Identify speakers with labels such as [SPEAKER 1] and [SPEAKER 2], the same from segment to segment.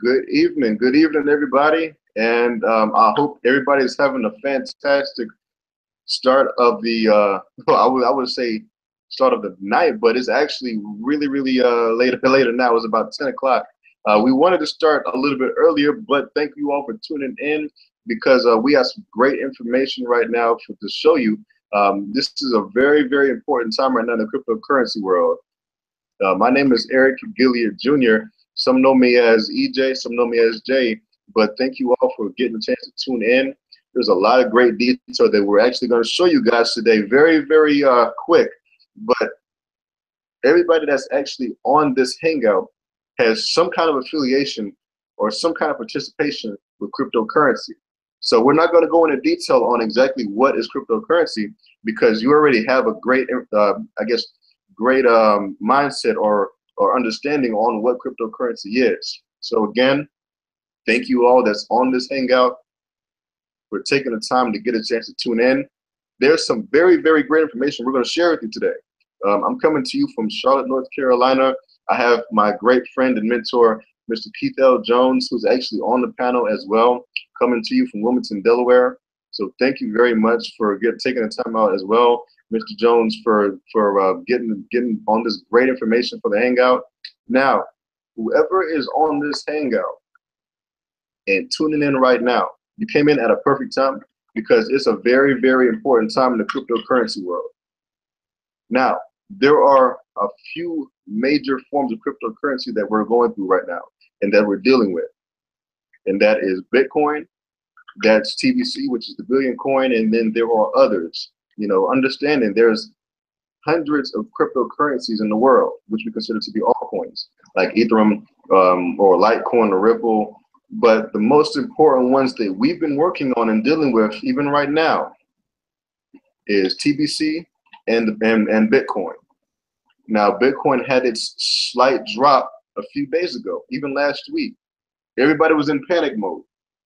[SPEAKER 1] Good evening, everybody, and I hope everybody is having a fantastic start of the. I would say start of the night, but it's actually really later now. It's about 10 o'clock. We wanted to start a little bit earlier, but thank you all for tuning in because we have some great information right now to show you. This is a very important time right now in the cryptocurrency world. My name is Eric Gilliard Jr. Some know me as EJ, some know me as Jay, but thank you all for getting a chance to tune in. There's a lot of great detail that we're actually going to show you guys today, very quick. But everybody that's actually on this hangout has some kind of affiliation or some kind of participation with cryptocurrency. So we're not going to go into detail on exactly what is cryptocurrency because you already have a great, great mindset or understanding on what cryptocurrency is. So again, thank you all that's on this hangout for taking the time to get a chance to tune in. There's some very great information we're going to share with you today. I'm coming to you from Charlotte, North Carolina. I have my great friend and mentor, Mr. Keith L. Jones, who's actually on the panel as well, coming to you from Wilmington, Delaware. So thank you very much for taking the time out as well, Mr. Jones, for getting on this great information for the hangout. Now, whoever is on this hangout and tuning in right now, you came in at a perfect time because it's a very important time in the cryptocurrency world. Now, there are a few major forms of cryptocurrency that we're going through right now and that we're dealing with. And that is Bitcoin, that's TBC, which is the Billion coin, and then there are others. You know, understanding there's hundreds of cryptocurrencies in the world, which we consider to be altcoins, like Ethereum or Litecoin or Ripple. But the most important ones that we've been working on and dealing with even right now is TBC and Bitcoin. Now, Bitcoin had its slight drop a few days ago, even last week. Everybody was in panic mode.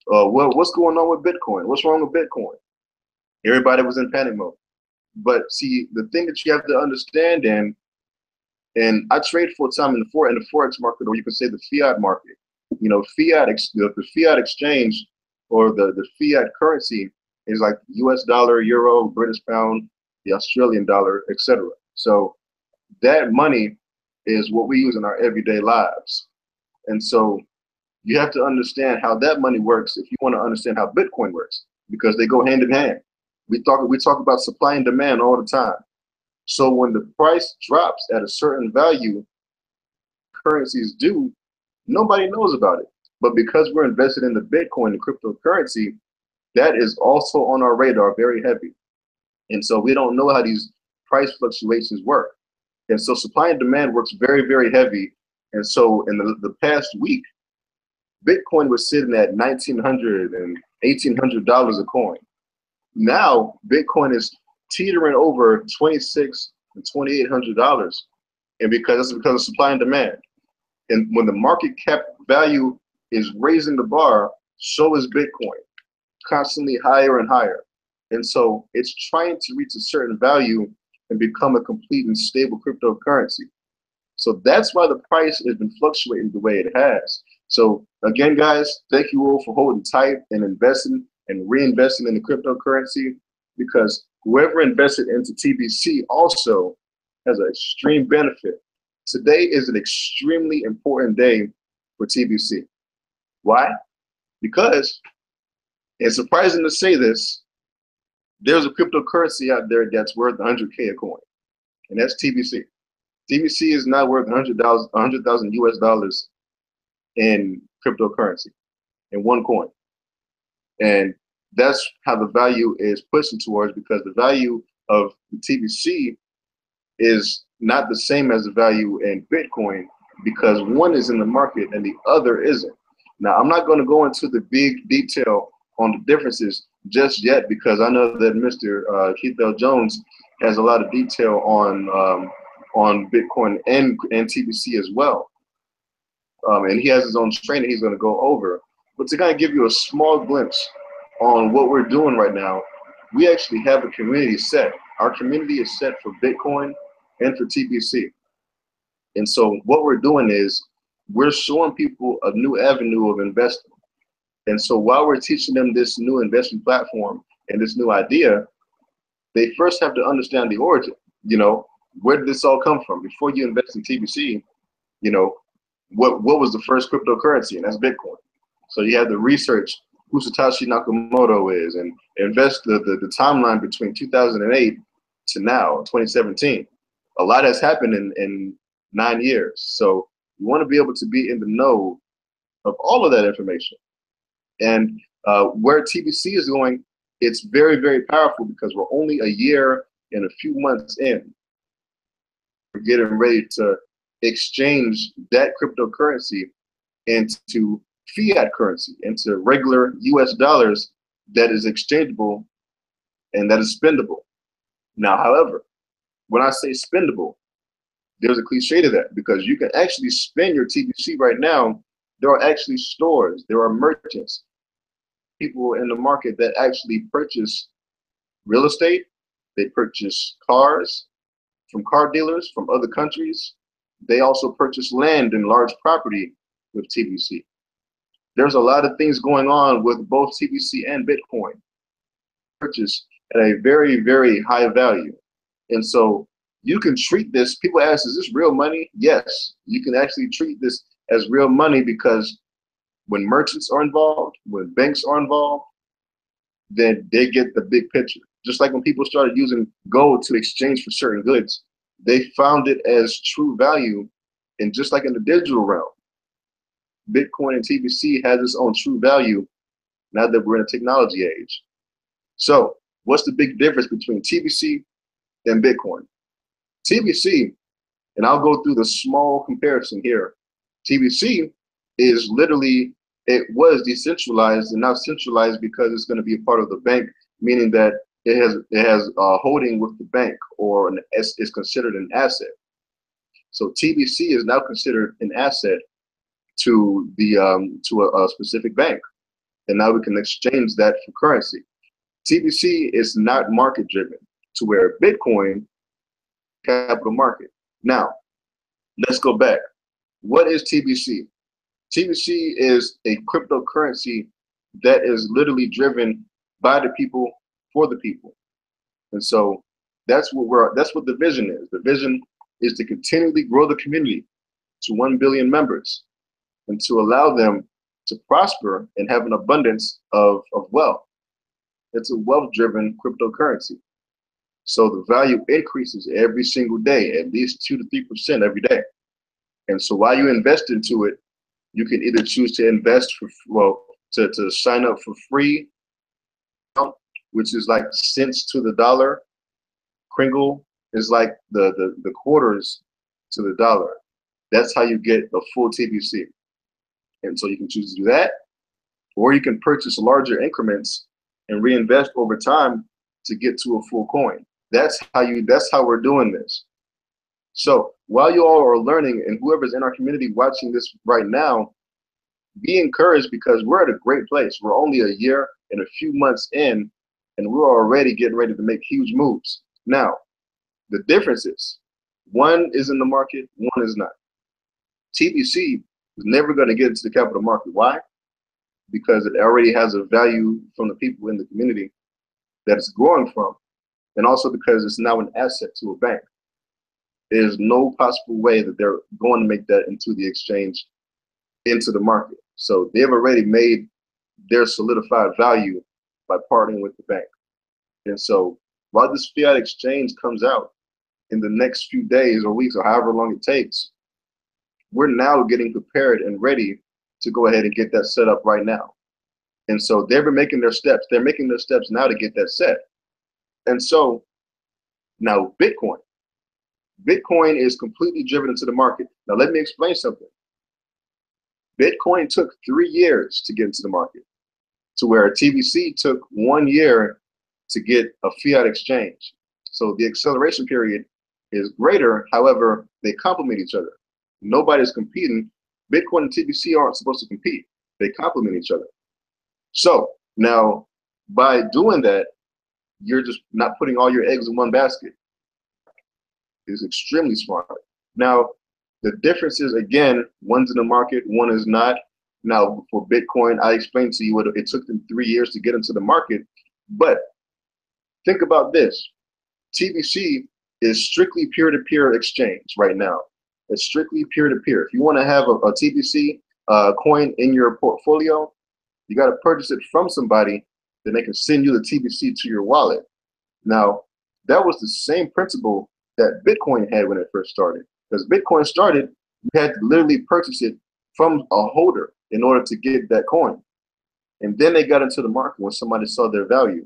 [SPEAKER 1] What's going on with Bitcoin? What's wrong with Bitcoin? Everybody was in panic mode. But see, the thing that you have to understand, and I trade full time in the forex market, or you could say the fiat market. You know, the fiat exchange or the fiat currency is like US dollar, euro, British pound, the Australian dollar, etc. So that money is what we use in our everyday lives. And so you have to understand how that money works if you want to understand how Bitcoin works, because they go hand in hand. We talk about supply and demand all the time. So when the price drops at a certain value, currencies do, nobody knows about it. But because we're invested in the Bitcoin, the cryptocurrency, that is also on our radar very heavy. And so we don't know how these price fluctuations work. And so supply and demand works very heavy. And so in the past week, Bitcoin was sitting at $1,900 and $1,800 a coin. Now Bitcoin is teetering over $2,600 and $2,800, and because of supply and demand. And when the market cap value is raising the bar, so is Bitcoin, constantly higher and higher. And so it's trying to reach a certain value and become a complete and stable cryptocurrency. So that's why the price has been fluctuating the way it has. So again, guys, thank you all for holding tight and investing and reinvesting in the cryptocurrency, because whoever invested into TBC also has an extreme benefit. Today is an extremely important day for TBC. Why? Because, it's surprising to say this, there's a cryptocurrency out there that's worth 100K a coin, and that's TBC. TBC is not worth 100,000 US dollars in cryptocurrency, in one coin. And that's how the value is pushing towards, because the value of the TBC is not the same as the value in Bitcoin, because one is in the market and the other isn't. Now, I'm not going to go into the big detail on the differences just yet, because I know that Mr. Keith L. Jones has a lot of detail on Bitcoin and TBC as well. And he has his own training he's going to go over. But to kind of give you a small glimpse on what we're doing right now, we actually have a community set. Our community is set for Bitcoin and for TBC. And so what we're doing is we're showing people a new avenue of investing. And so while we're teaching them this new investment platform and this new idea, they first have to understand the origin. You know, where did this all come from? Before you invest in TBC, you know, what was the first cryptocurrency? And that's Bitcoin. So you have to research who Satoshi Nakamoto is and invest the timeline between 2008 to now, 2017. A lot has happened in 9 years. So you want to be able to be in the know of all of that information. And where TBC is going, it's very, very powerful because we're only a year and a few months in. We're getting ready to exchange that cryptocurrency into fiat currency, into regular US dollars that is exchangeable and that is spendable. Now, however, when I say spendable, there's a cliche to that because you can actually spend your TBC right now. There are actually stores, there are merchants, people in the market that actually purchase real estate. They purchase cars from car dealers from other countries. They also purchase land and large property with TBC. There's a lot of things going on with both TBC and Bitcoin. Purchase at a very, very high value. And so you can treat this, people ask, is this real money? Yes, you can actually treat this as real money because when merchants are involved, when banks are involved, then they get the big picture. Just like when people started using gold to exchange for certain goods, they found it as true value. And just like in the digital realm, Bitcoin and TBC has its own true value now that we're in a technology age. So what's the big difference between TBC and Bitcoin? TBC, and I'll go through the small comparison here. TBC is literally, it was decentralized and now centralized because it's going to be a part of the bank, meaning that it has a holding with the bank, or is considered an asset. So TBC is now considered an asset to the to a specific bank, and now we can exchange that for currency. TBC is not market driven, to where Bitcoin capital market. Now, let's go back. What is TBC? TBC is a cryptocurrency that is literally driven by the people for the people. And so that's what the vision is. The vision is to continually grow the community to 1 billion members and to allow them to prosper and have an abundance of wealth. It's a wealth-driven cryptocurrency. So the value increases every single day, at least 2 to 3% every day. And so while you invest into it, you can either choose to invest for, well, to sign up for free, which is like cents to the dollar. Kringle is like the quarters to the dollar. That's how you get a full TBC. And so you can choose to do that, or you can purchase larger increments and reinvest over time to get to a full coin. That's how we're doing this. So while you all are learning, and whoever's in our community watching this right now, be encouraged because we're at a great place. We're only a year and a few months in, and we're already getting ready to make huge moves. Now, the difference is one is in the market, one is not. TBC is never going to get into the capital market. Why? Because it already has a value from the people in the community that it's growing from, and also because it's now an asset to a bank. There's no possible way that they're going to make that into the exchange, into the market. So they've already made their solidified value by partnering with the bank. And so while this fiat exchange comes out in the next few days or weeks or however long it takes, we're now getting prepared and ready to go ahead and get that set up right now. And so they've been making their steps. They're making their steps now to get that set. And so now Bitcoin is completely driven into the market. Now let me explain something. Bitcoin took 3 years to get into the market, to where TBC took 1 year to get a fiat exchange. So the acceleration period is greater. However, they complement each other. Nobody's competing. Bitcoin and TBC aren't supposed to compete. They complement each other. So now by doing that, you're just not putting all your eggs in one basket. It's extremely smart. Now, The difference is, again, one's in the market, one is not. Now, for Bitcoin, I explained to you what it took them 3 years to get into the market. But think about this. TBC is strictly peer-to-peer exchange right now. It's strictly peer-to-peer. If you want to have a TBC coin in your portfolio, you got to purchase it from somebody, then they can send you the TBC to your wallet. Now, that was the same principle that Bitcoin had when it first started. Because Bitcoin started, you had to literally purchase it from a holder in order to get that coin. And then they got into the market when somebody saw their value.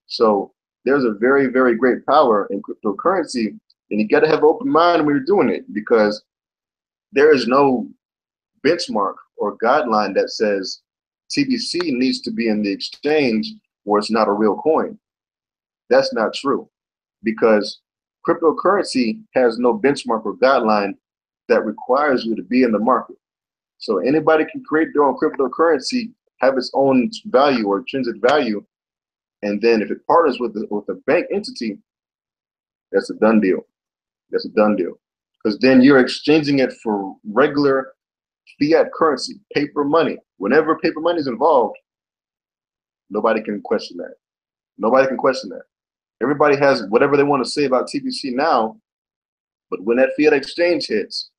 [SPEAKER 1] So there's a very, very great power in cryptocurrency, and you got to have an open mind when you're doing it, because there is no benchmark or guideline that says TBC needs to be in the exchange or it's not a real coin. That's not true, because cryptocurrency has no benchmark or guideline that requires you to be in the market. So anybody can create their own cryptocurrency, have its own value or intrinsic value, and then if it partners with the bank entity, that's a done deal. That's a done deal. Because then you're exchanging it for regular fiat currency, paper money. Whenever paper money is involved, nobody can question that. Nobody can question that. Everybody has whatever they want to say about TBC now, but when that fiat exchange hits,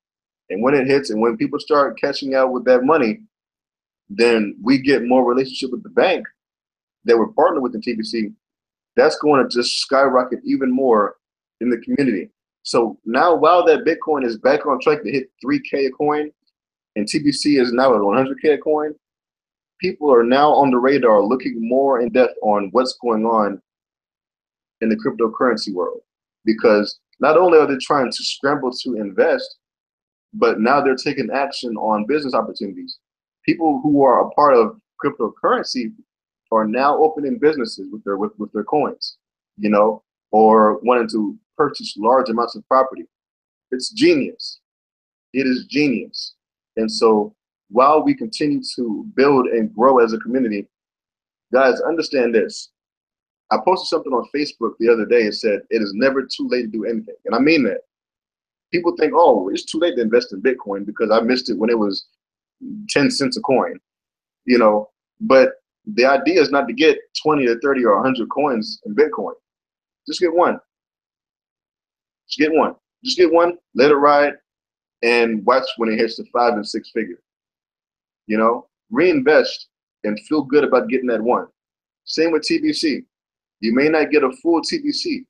[SPEAKER 1] and when it hits, and when people start cashing out with that money, then we get more relationship with the bank that we're partnered with in TBC. That's going to just skyrocket even more in the community. So now, while that Bitcoin is back on track to hit 3K a coin, and TBC is now at 100K a coin, people are now on the radar looking more in depth on what's going on in the cryptocurrency world. Because not only are they trying to scramble to invest, but now they're taking action on business opportunities. People who are a part of cryptocurrency are now opening businesses with their coins, you know, or wanting to purchase large amounts of property. It's genius. It is genius. And so while we continue to build and grow as a community, guys, understand this. I posted something on Facebook the other day and said, it is never too late to do anything. And I mean that. People think, oh, it's too late to invest in Bitcoin because I missed it when it was 10 cents a coin, you know, but the idea is not to get 20 or 30 or 100 coins in Bitcoin. Just get one. Just get one. Just get one, let it ride, and watch when it hits the 5 and 6 figure. You know, reinvest and feel good about getting that one. Same with TBC. You may not get a full TBC,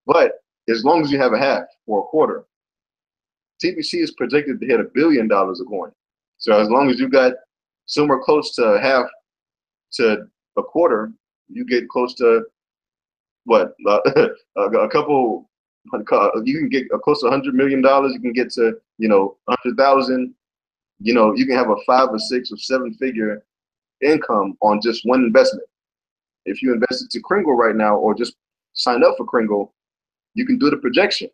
[SPEAKER 1] but as long as you have a half or a quarter, TBC is projected to hit $1 billion a coin. So as long as you got somewhere close to half to a quarter, you get close to what? A couple. You can get close to $100 million. You can get to 100,000. You know, you can have a 5 or 6 or 7 figure income on just one investment. If you invest it to Kringle right now, or just sign up for Kringle, you can do the projection.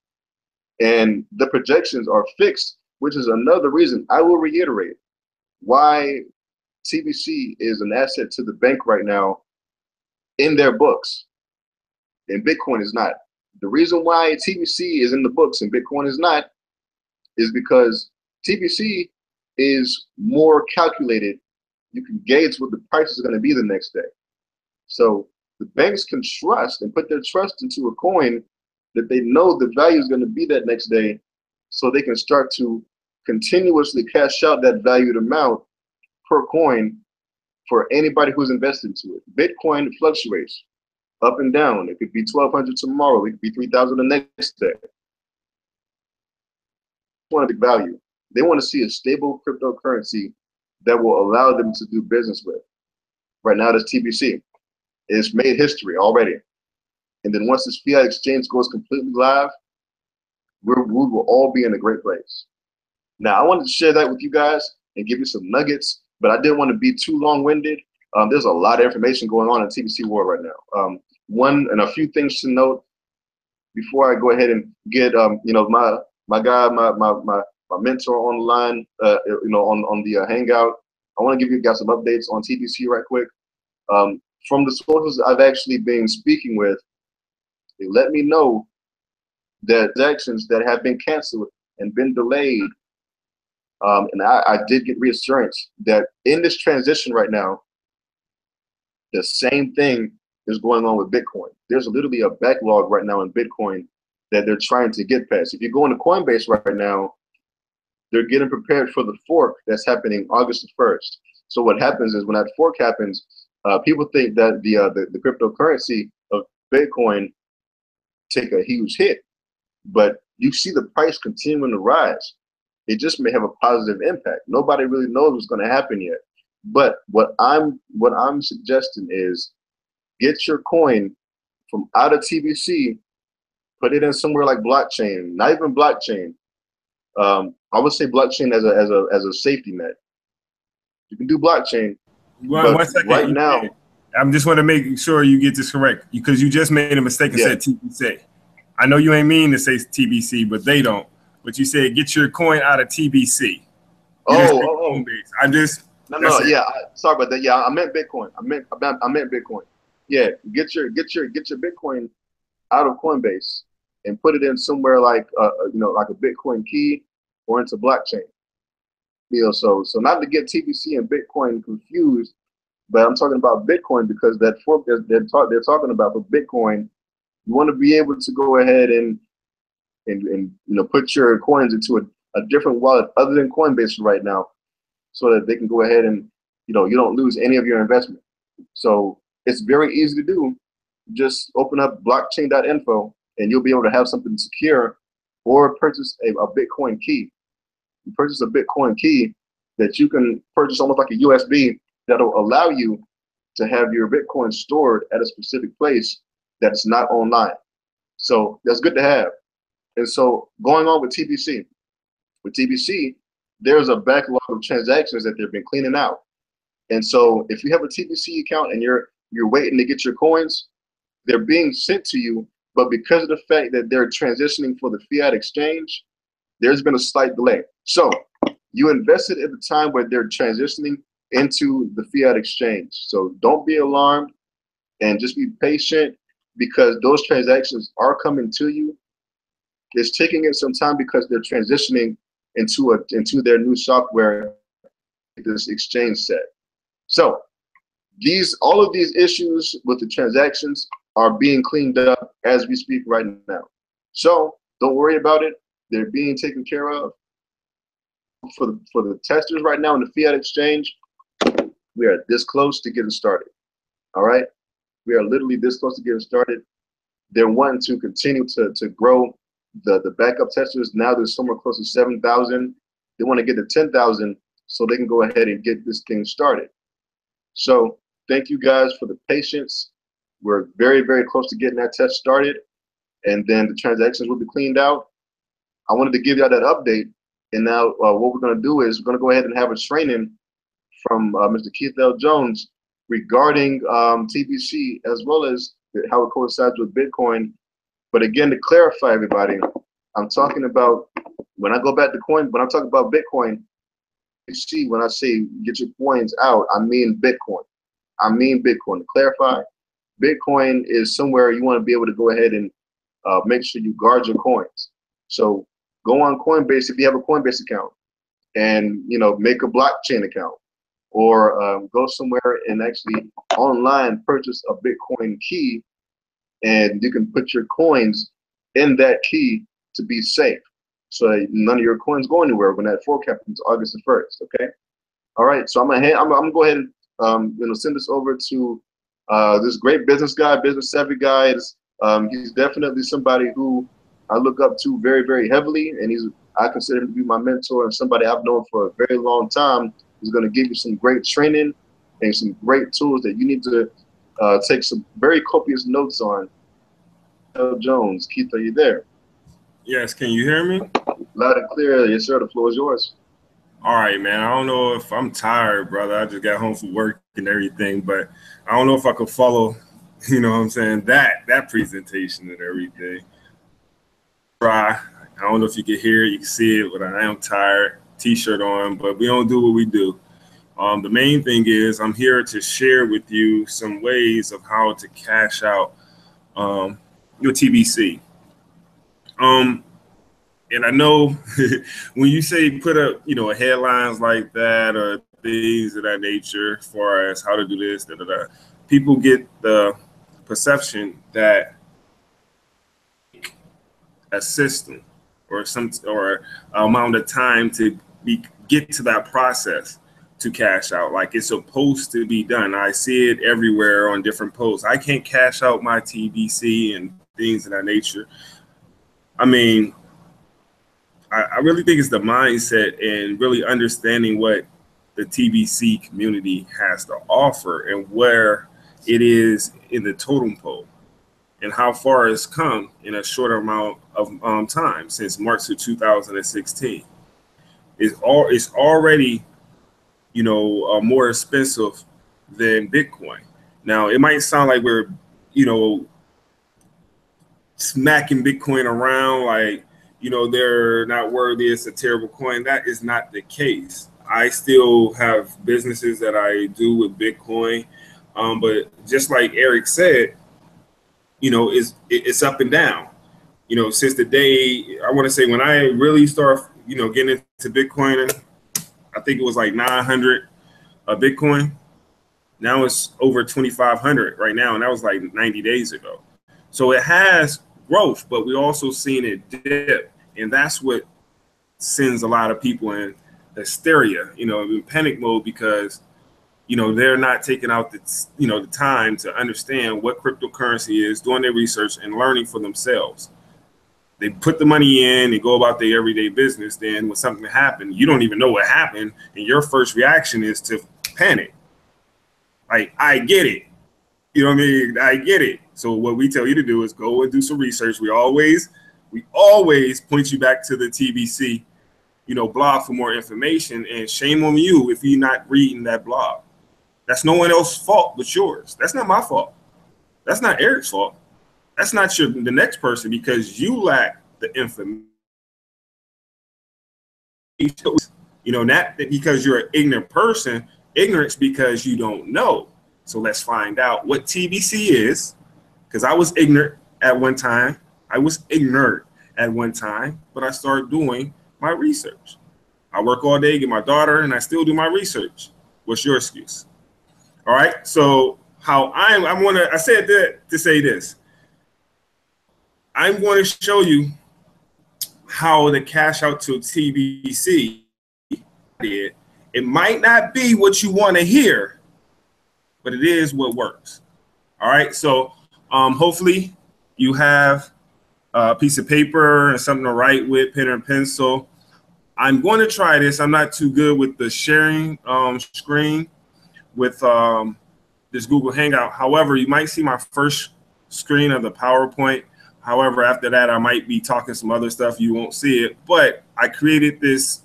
[SPEAKER 1] And the projections are fixed, which is another reason I will reiterate why TBC is an asset to the bank right now in their books, and Bitcoin is not. The reason why TBC is in the books and Bitcoin is not is because TBC is more calculated. You can gauge what the price is going to be the next day. So the banks can trust and put their trust into a coin that they know the value is going to be that next day, so they can start to continuously cash out that valued amount per coin for anybody who's invested into it. Bitcoin fluctuates up and down. It could be 1,200 tomorrow. It could be 3,000 the next day. They want a big value. They want to see a stable cryptocurrency that will allow them to do business with. Right now, that's TBC. It's made history already. And then once this fiat exchange goes completely live, we will all be in a great place. Now, I wanted to share that with you guys and give you some nuggets, but I didn't want to be too long-winded. There's a lot of information going on in TBC world right now. One and a few things to note before I go ahead and get my guy, my mentor on the line, on the Hangout. I want to give you guys some updates on TBC right quick. From the sources I've actually been speaking with, they let me know that transactions that have been canceled and been delayed. And I did get reassurance that in this transition right now, the same thing is going on with Bitcoin. There's literally a backlog right now in Bitcoin that they're trying to get past. If you go into Coinbase right now, they're getting prepared for the fork that's happening August 1st. So what happens is when that fork happens, people think that the cryptocurrency of Bitcoin take a huge hit, but you see the price continuing to rise. It just may have a positive impact. Nobody really knows what's going to happen yet. But what I'm suggesting is get your coin from out of TBC, put it in somewhere like blockchain, not even blockchain. I would say blockchain as a safety net. You can do blockchain.
[SPEAKER 2] One second.
[SPEAKER 1] Right now,
[SPEAKER 2] I just want to make sure you get this correct because you just made a mistake and said TBC. I know you ain't mean to say TBC, but they don't. But you said get your coin out of TBC. I just
[SPEAKER 1] sorry about that. Yeah, I meant Bitcoin. I meant Bitcoin. Yeah, get your Bitcoin out of Coinbase and put it in somewhere like like a Bitcoin key or into blockchain. So not to get TBC and Bitcoin confused, but I'm talking about Bitcoin because that fork they're talking about for Bitcoin, you want to be able to go ahead and put your coins into a different wallet other than Coinbase right now, so that they can go ahead and you don't lose any of your investment. So it's very easy to do. Just open up blockchain.info and you'll be able to have something secure, or purchase a Bitcoin key. You purchase a Bitcoin key that you can purchase almost like a USB that'll allow you to have your Bitcoin stored at a specific place that's not online. So that's good to have. And so going on with TBC, there's a backlog of transactions that they've been cleaning out. And so if you have a TBC account and you're waiting to get your coins, they're being sent to you, but because of the fact that they're transitioning for the fiat exchange, there's been a slight delay. So you invested at the time where they're transitioning into the fiat exchange. So don't be alarmed and just be patient because those transactions are coming to you. It's taking it some time because they're transitioning into their new software, this exchange set. So all of these issues with the transactions are being cleaned up as we speak right now. So don't worry about it. They're being taken care of. For the testers right now in the fiat exchange, we are this close to getting started. All right, we are literally this close to getting started. They're wanting to continue to grow the backup testers. Now there's somewhere close to 7,000. They want to get to 10,000 so they can go ahead and get this thing started. So thank you guys for the patience. We're very, very close to getting that test started, and then the transactions will be cleaned out. I wanted to give y'all that update. And now what we're going to do is we're going to go ahead and have a training from Mr. Keith L. Jones regarding TBC as well as how it coincides with Bitcoin. But again, to clarify everybody, I'm talking about when I go back to coin, when I'm talking about Bitcoin, you see when I say get your coins out, I mean Bitcoin. I mean Bitcoin. To clarify, Bitcoin is somewhere you want to be able to go ahead and make sure you guard your coins. So go on Coinbase if you have a Coinbase account, and make a blockchain account, or go somewhere and actually online purchase a Bitcoin key, and you can put your coins in that key to be safe, so that none of your coins go anywhere when that fork happens August 1st. Okay. All right. So I'm gonna go ahead and send this over to this great business guy, business savvy guy. He's definitely somebody who I look up to very, very heavily, and I consider him to be my mentor and somebody I've known for a very long time. He's going to give you some great training and some great tools that you need to take some very copious notes on. L. Jones, Keith, are you there?
[SPEAKER 2] Yes, can you hear me?
[SPEAKER 1] Loud and clear. Yes, sir. The floor is yours.
[SPEAKER 2] All right, man. I don't know if I'm tired, brother. I just got home from work and everything, but I don't know if I could follow, you know what I'm saying, that presentation and everything. Try. I don't know if you can hear it, you can see it, but I am tired. T-shirt on, but we don't do what we do. The main thing is I'm here to share with you some ways of how to cash out your TBC. and I know when you say put up, you know, headlines like that or things of that nature, as far as how to do this, people get the perception that a system or amount of time to get to that process to cash out, like it's supposed to be done. I see it everywhere on different posts. I can't cash out my TBC and things of that nature. I mean, I really think it's the mindset and really understanding what the TBC community has to offer and where it is in the totem pole and how far it's come in a short amount of time since March of 2016. It's already, you know, more expensive than Bitcoin. Now, it might sound like we're, you know, smacking Bitcoin around like, you know, they're not worthy, it's a terrible coin. That is not the case. I still have businesses that I do with Bitcoin. But just like Eric said, you know, it's up and down. You know, since the day, I want to say when I really start, you know, getting into Bitcoin, I think it was like 900 a Bitcoin. Now it's over 2,500 right now. And that was like 90 days ago. So it has growth, but we also seen it dip. And that's what sends a lot of people in hysteria, you know, in panic mode, because, you know, they're not taking out the, you know, the time to understand what cryptocurrency is, doing their research and learning for themselves. They put the money in and go about their everyday business. Then when something happened, you don't even know what happened. And your first reaction is to panic. Like, I get it. You know what I mean? I get it. So what we tell you to do is go and do some research. We always point you back to the TBC, you know, blog for more information. And shame on you if you're not reading that blog. That's no one else's fault but yours. That's not my fault. That's not Eric's fault. That's not the next person, because you lack the information. You know, not because you're an ignorant person, ignorance because you don't know. So let's find out what TBC is, because I was ignorant at one time. But I started doing my research. I work all day, get my daughter, and I still do my research. What's your excuse? All right. So I said that to say this. I'm going to show you how the cash out to TBC did. It might not be what you want to hear, but it is what works. All right. So hopefully you have a piece of paper and something to write with, pen and pencil. I'm going to try this. I'm not too good with the sharing screen with this Google Hangout. However, you might see my first screen of the PowerPoint. However, after that, I might be talking some other stuff. You won't see it, but I created this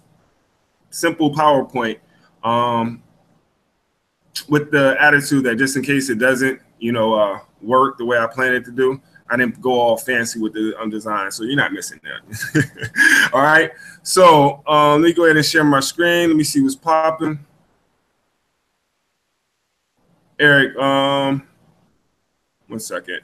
[SPEAKER 2] simple PowerPoint with the attitude that just in case it doesn't, you know, work the way I planned it to do, I didn't go all fancy with the design. So you're not missing that. All right. So let me go ahead and share my screen. Let me see what's popping. Eric, 1 second.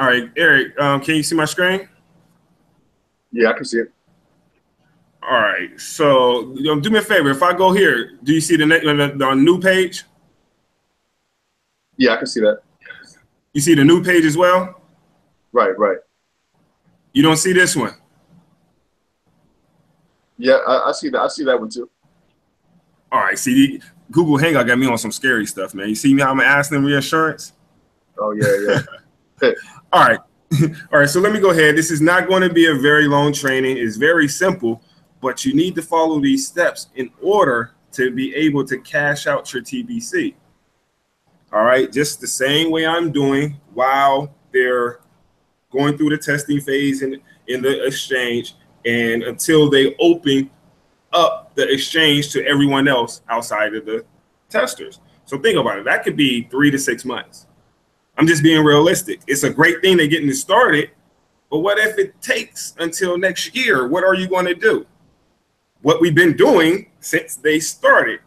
[SPEAKER 2] All right, Eric, can you see my screen?
[SPEAKER 1] Yeah, I can see it.
[SPEAKER 2] All right, so do me a favor. If I go here, do you see the new page?
[SPEAKER 1] Yeah, I can see that.
[SPEAKER 2] You see the new page as well?
[SPEAKER 1] Right, right.
[SPEAKER 2] You don't see this one?
[SPEAKER 1] Yeah, I see that. I see that one too.
[SPEAKER 2] All right, see, Google Hangout got me on some scary stuff, man. You see me how I'm asking reassurance?
[SPEAKER 1] Oh, yeah, yeah.
[SPEAKER 2] All right. All right, so let me go ahead. This is not going to be a very long training. It's very simple, but you need to follow these steps in order to be able to cash out your TBC. All right, just the same way I'm doing while they're going through the testing phase in the exchange and until they open up the exchange to everyone else outside of the testers. So think about it. That could be 3 to 6 months. I'm just being realistic. It's a great thing they're getting it started, but what if it takes until next year? What are you going to do? what we've been doing since they started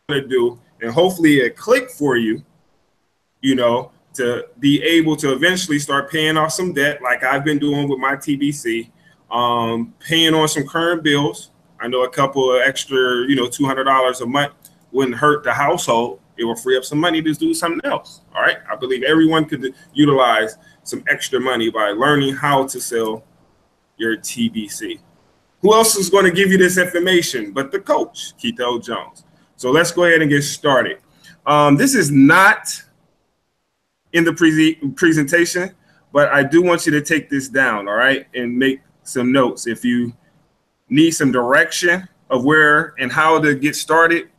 [SPEAKER 2] to do, and hopefully it clicked for you, you know, to be able to eventually start paying off some debt like I've been doing with my TBC, paying on some current bills. I know a couple of extra, you know, $200 a month wouldn't hurt the household. It will free up some money to do something else. All right. I believe everyone could utilize some extra money by learning how to sell your TBC. Who else is going to give you this information but the coach, Keith L. Jones? So let's go ahead and get started. This is not in the presentation, but I do want you to take this down, all right, and make some notes. If you need some direction of where and how to get started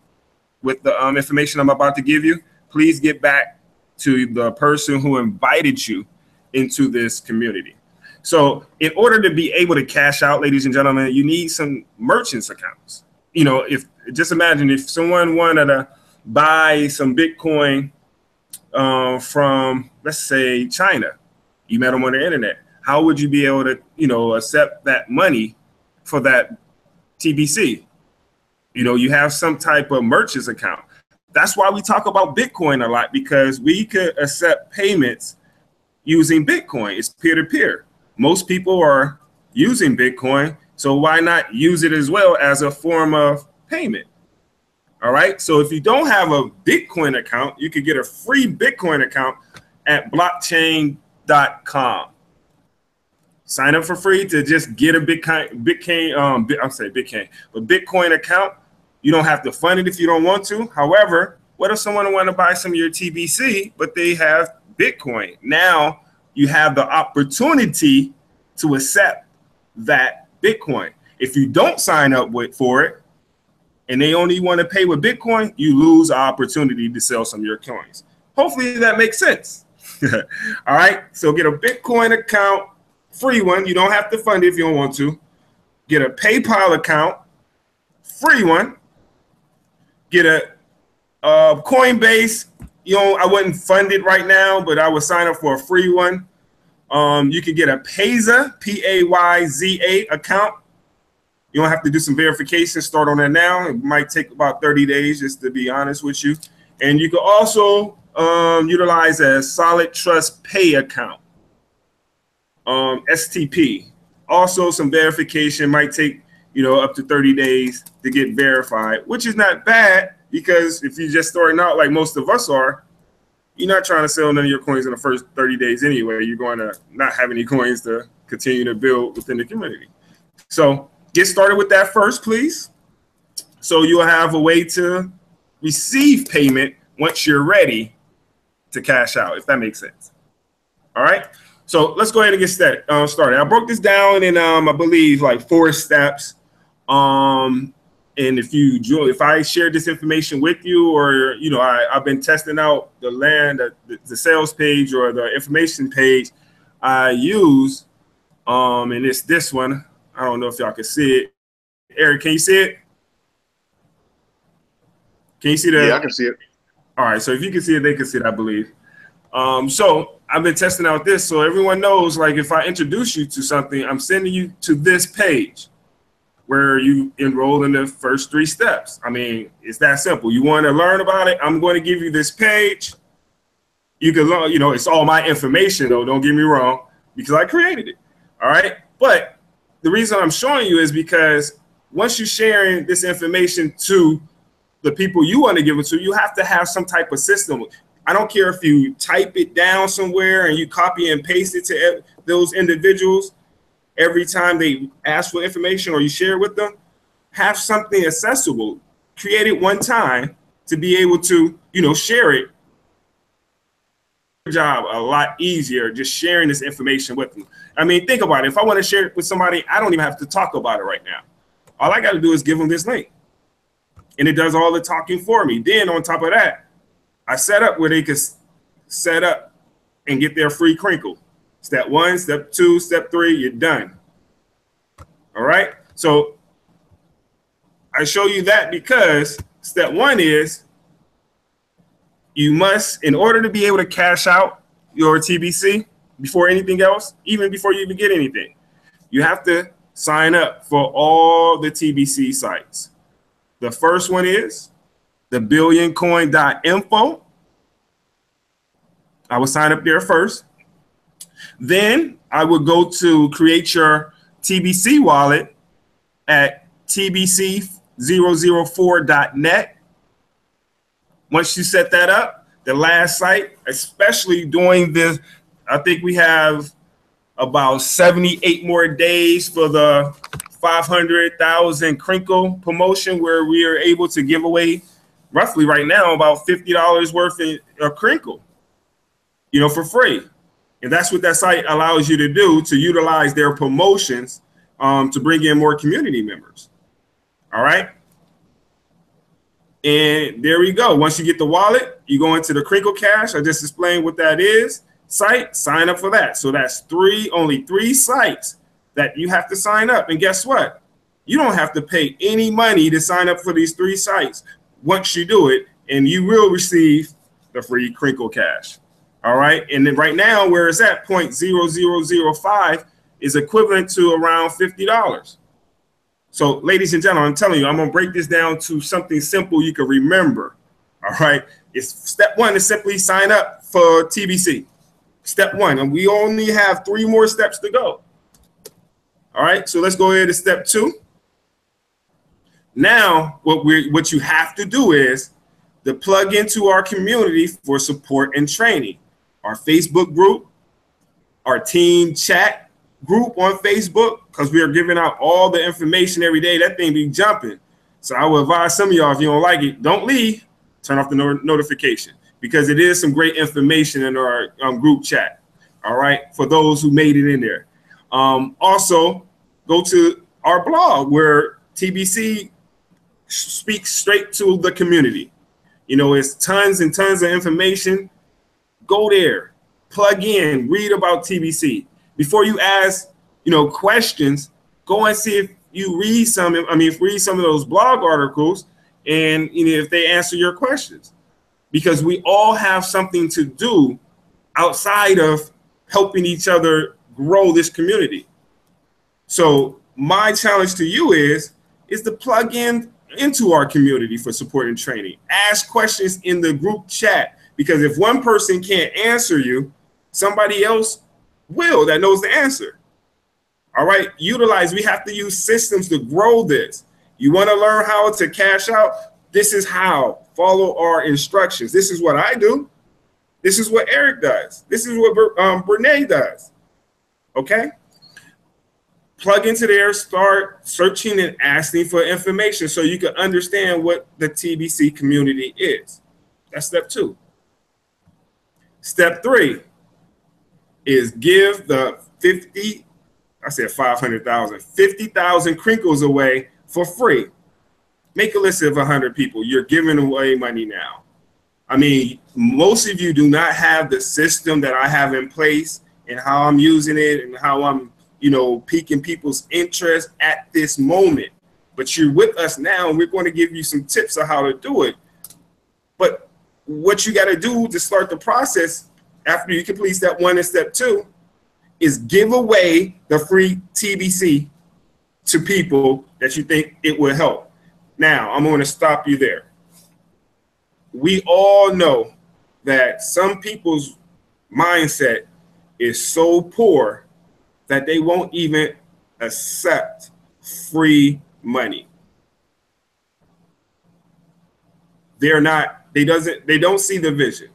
[SPEAKER 2] with the information I'm about to give you, please get back to the person who invited you into this community. So in order to be able to cash out, ladies and gentlemen, you need some merchants accounts. You know, if just imagine if someone wanted to buy some Bitcoin from, let's say, China, you met them on the internet. How would you be able to, you know, accept that money for that TBC? You know, you have some type of merchants account. That's why we talk about Bitcoin a lot, because we could accept payments using Bitcoin. It's peer-to-peer. Most people are using Bitcoin, so why not use it as well as a form of payment? All right. So if you don't have a Bitcoin account, you could get a free Bitcoin account at blockchain.com. Sign up for free to just get a Bitcoin account. You don't have to fund it if you don't want to. However, what if someone want to buy some of your TBC, but they have Bitcoin? Now you have the opportunity to accept that Bitcoin. If you don't sign up for it, and they only want to pay with Bitcoin, you lose the opportunity to sell some of your coins. Hopefully that makes sense. All right. So get a Bitcoin account, free one. You don't have to fund it if you don't want to. Get a PayPal account, free one. Get a Coinbase. You know, I wouldn't fund it right now, but I would sign up for a free one. You can get a Payza, P-A-Y-Z-A account. You don't have to do some verification. Start on that now. It might take about 30 days, just to be honest with you. And you can also utilize a Solid Trust Pay account, STP. Also, some verification might take, you know, up to 30 days to get verified, which is not bad, because if you're just starting out like most of us are, you're not trying to sell none of your coins in the first 30 days anyway. You're going to not have any coins to continue to build within the community. So get started with that first, please. So you'll have a way to receive payment once you're ready to cash out, if that makes sense. All right. So let's go ahead and get started. I broke this down in, I believe, like 4 steps. And if I shared this information with you, or, you know, I've been testing out the sales page or the information page I use, and it's this one. I don't know if y'all can see it. Eric, can you see it? Can you see that?
[SPEAKER 1] Yeah, I can see it.
[SPEAKER 2] All right. So if you can see it, they can see it, I believe. So I've been testing out this, so everyone knows, like, if I introduce you to something, I'm sending you to this page where you enroll in the first 3 steps. I mean, it's that simple. You want to learn about it, I'm going to give you this page. You can learn, you know, it's all my information, though, don't get me wrong, because I created it. All right. But the reason I'm showing you is because once you're sharing this information to the people you want to give it to, you have to have some type of system. I don't care if you type it down somewhere and you copy and paste it to those individuals every time they ask for information or you share it with them. Have something accessible. Create it one time to be able to, you know, share it. Job a lot easier just sharing this information with them. I mean, think about it. If I want to share it with somebody, I don't even have to talk about it right now. All I got to do is give them this link, and it does all the talking for me. Then on top of that, I set up where they can set up and get their free crinkle. Step 1, step 2, step 3, you're done. All right. So I show you that because step 1 is you must, in order to be able to cash out your TBC before anything else, even before you even get anything, you have to sign up for all the TBC sites. The first one is the billioncoin.info. I would sign up there first. Then I would go to create your TBC wallet at tbc004.net. Once you set that up, the last site, especially during this, I think we have about 78 more days for the 500,000 Crinkle promotion, where we are able to give away roughly right now about $50 worth of Crinkle, you know, for free. And that's what that site allows you to do, to utilize their promotions to bring in more community members. All right. And there we go. Once you get the wallet, you go into the Crinkle Cash. I just explained what that is. Site, sign up for that. So that's only three sites that you have to sign up. And guess what? You don't have to pay any money to sign up for these three sites once you do it, and you will receive the free Crinkle Cash. All right. And then right now, where it's at 0.0005 is equivalent to around $50. So, ladies and gentlemen, I'm telling you, I'm going to break this down to something simple you can remember. All right. It's step one is simply sign up for TBC. Step one. And we only have 3 more steps to go. All right. So let's go ahead to step 2. Now, what you have to do is to plug into our community for support and training. Our Facebook group, our team chat group on Facebook, because we are giving out all the information every day. That thing be jumping. So I will advise some of y'all, if you don't like it, don't leave. Turn off the notification, because it is some great information in our group chat. All right, for those who made it in there. Also, go to our blog where TBC speaks straight to the community. You know, it's tons and tons of information. Go there, plug in, read about TBC. Before you ask, you know, questions, go and see if you read some. Read some of those blog articles, and you know, if they answer your questions, because we all have something to do outside of helping each other grow this community. So my challenge to you is to plug into our community for support and training. Ask questions in the group chat, because if one person can't answer you, somebody else will that knows the answer. All right, we have to use systems to grow this. You want to learn how to cash out? This is how. Follow our instructions. This is what I do. This is what Eric does. This is what Brene does. Okay? Plug into there, start searching and asking for information so you can understand what the TBC community is. That's step 2. Step 3 is give the 50,000 Crinkles away for free. Make a list of 100 people. You're giving away money now. I mean, most of you do not have the system that I have in place, and how I'm using it and how I'm, you know, piquing people's interest at this moment. But you're with us now, and we're going to give you some tips on how to do it. But what you got to do to start the process after you complete step 1 and step 2 is give away the free TBC to people that you think it will help. Now, I'm going to stop you there. We all know that some people's mindset is so poor that they won't even accept free money. They don't see the vision.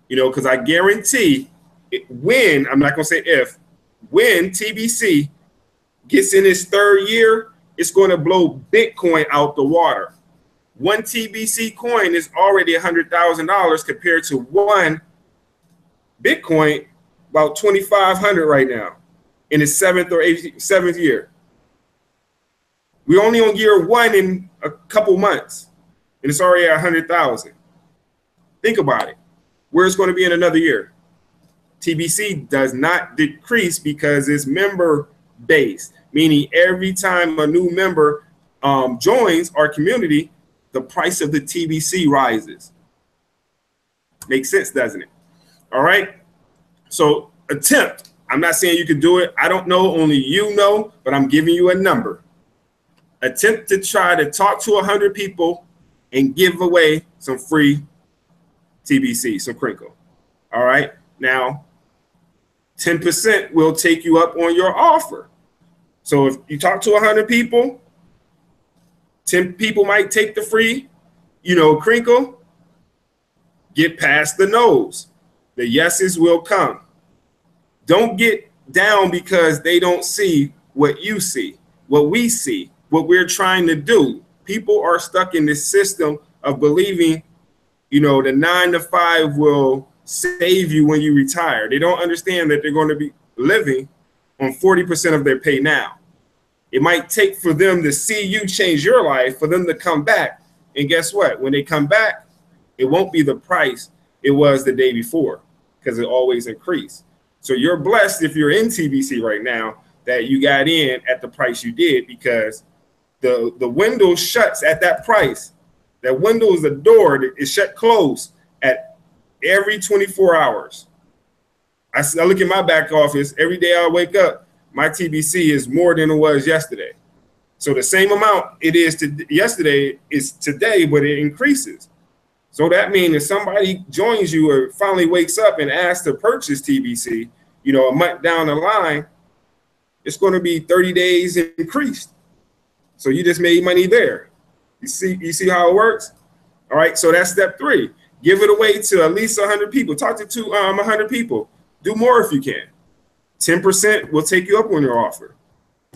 [SPEAKER 2] You know, because I guarantee when TBC gets in its 3rd year, it's going to blow Bitcoin out the water. 1 TBC coin is already $100,000 compared to 1 Bitcoin, about 2,500 right now, in its 7th year. We're only on year 1 in a couple months, and it's already at 100,000. Think about it. Where it's going to be in another year. TBC does not decrease because it's member based, meaning every time a new member joins our community, the price of the TBC rises. Makes sense, doesn't it? All right. So attempt I'm not saying you can do it. I don't know. Only you know, but I'm giving you a number. Attempt to try to talk to 100 people and give away some free TBC, some crinkle. All right. Now, 10% will take you up on your offer. So if you talk to 100 people, 10 people might take the free, crinkle. Get past the no's. The yeses will come. Don't get down because they don't see what you see, what we see, what we're trying to do. People are stuck in this system of believing, the 9 to 5 will save you when you retire. They don't understand that they're going to be living on 40% of their pay now. It might take for them to see you change your life, for them to come back. And guess what? When they come back, it won't be the price it was the day before, because it always increased. So you're blessed if you're in TBC right now that you got in at the price you did, because the window shuts at that price. That window is the door that is shut closed at every 24 hours. I look at my back office every day. I wake up, my TBC is more than it was yesterday. So the same amount it is to yesterday is today, but it increases. So that means if somebody joins you or finally wakes up and asks to purchase TBC, a month down the line, it's going to be 30 days increased. So you just made money there. You see how it works? All right. So that's step 3. Give it away to at least 100 people. Talk to 100 people. Do more if you can. 10% will take you up on your offer.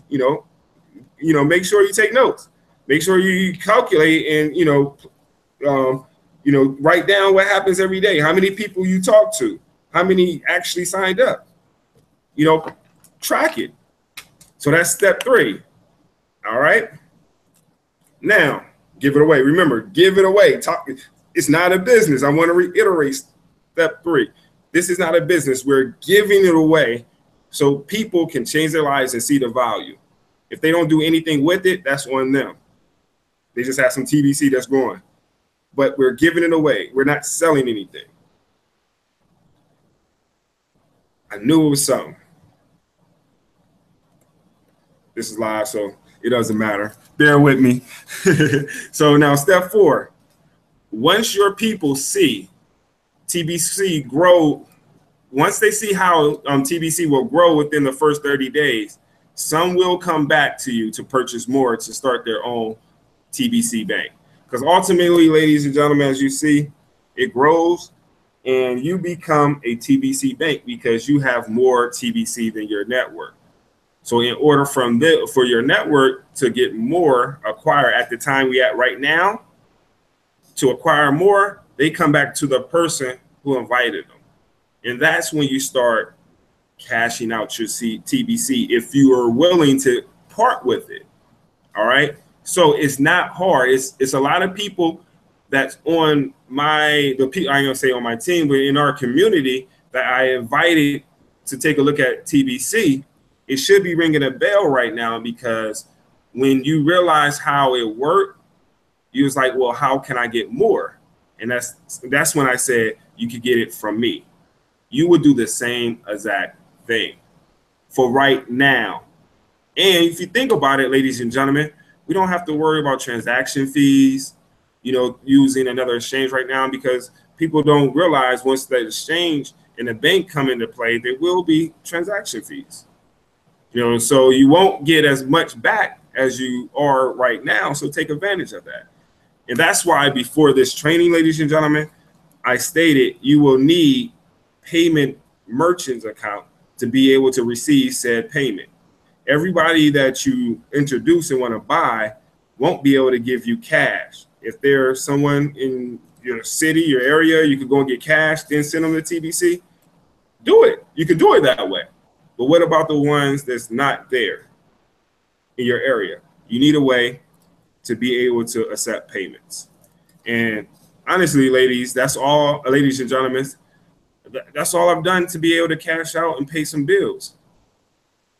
[SPEAKER 2] Make sure you take notes. Make sure you calculate and write down what happens every day. How many people you talk to? How many actually signed up? Track it. So that's step 3. All right. Now, give it away. Remember, give it away. It's not a business. I want to reiterate step 3. This is not a business. We're giving it away so people can change their lives and see the value. If they don't do anything with it, that's on them. They just have some TBC that's going. But we're giving it away. We're not selling anything. I knew it was something. This is live, so it doesn't matter. Bear with me. So now step 4. Once your people see TBC grow, once they see how TBC will grow within the first 30 days, some will come back to you to purchase more to start their own TBC bank. Because ultimately, ladies and gentlemen, as you see, it grows and you become a TBC bank because you have more TBC than your network. So in order for your network to get more acquired at the time we at right now, to acquire more, they come back to the person who invited them. And that's when you start cashing out your TBC if you are willing to part with it. All right. So it's not hard. It's a lot of people that's on I'm gonna say on my team, but in our community that I invited to take a look at TBC. It should be ringing a bell right now, because when you realize how it worked, you was like, well, how can I get more? And that's when I said you could get it from me. You would do the same exact thing for right now. And if you think about it, ladies and gentlemen, we don't have to worry about transaction fees, using another exchange right now, because people don't realize once the exchange and the bank come into play, there will be transaction fees. So you won't get as much back as you are right now. So take advantage of that. And that's why before this training, ladies and gentlemen, I stated you will need payment merchants account to be able to receive said payment. Everybody that you introduce and want to buy won't be able to give you cash. If there's someone in your city, your area, you could go and get cash, then send them to TBC. Do it. You can do it that way. But what about the ones that's not there in your area? You need a way to be able to accept payments. And honestly, ladies, that's all, ladies and gentlemen, that's all I've done to be able to cash out and pay some bills.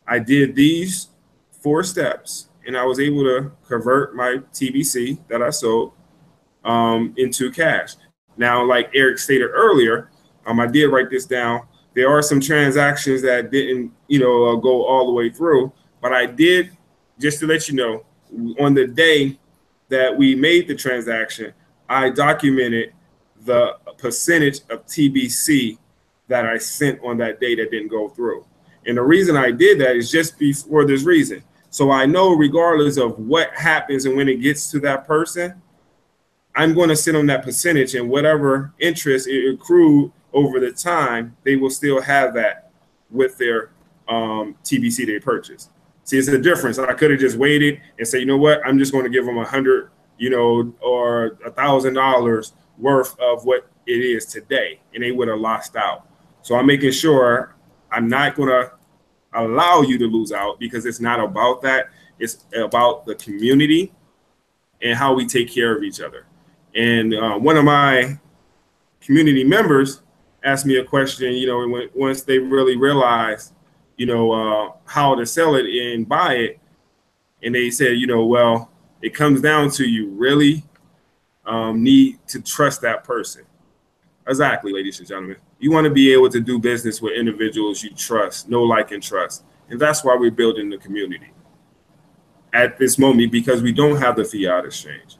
[SPEAKER 2] I did these 4 steps, and I was able to convert my TBC that I sold into cash. Now, like Eric stated earlier, I did write this down. There are some transactions that didn't, you know, go all the way through, but I did, just to let you know, on the day that we made the transaction, I documented the percentage of TBC that I sent on that day that didn't go through. And the reason I did that is just for this reason. So I know regardless of what happens and when it gets to that person, I'm going to sit on that percentage, and whatever interest it accrued over the time, they will still have that with their TBC they purchased. See, it's a difference. I could have just waited and say, you know what, I'm just going to give them $100, you know, or $1,000 worth of what it is today, and they would have lost out. So I'm making sure I'm not going to allow you to lose out, because it's not about that. It's about the community and how we take care of each other. And one of my community members asked me a question, you know, once they really realized, you know, how to sell it and buy it. And they said, you know, well, it comes down to you really need to trust that person. Exactly, ladies and gentlemen. You want to be able to do business with individuals you trust, know, like, and trust. And that's why we're building the community at this moment, because we don't have the fiat exchange.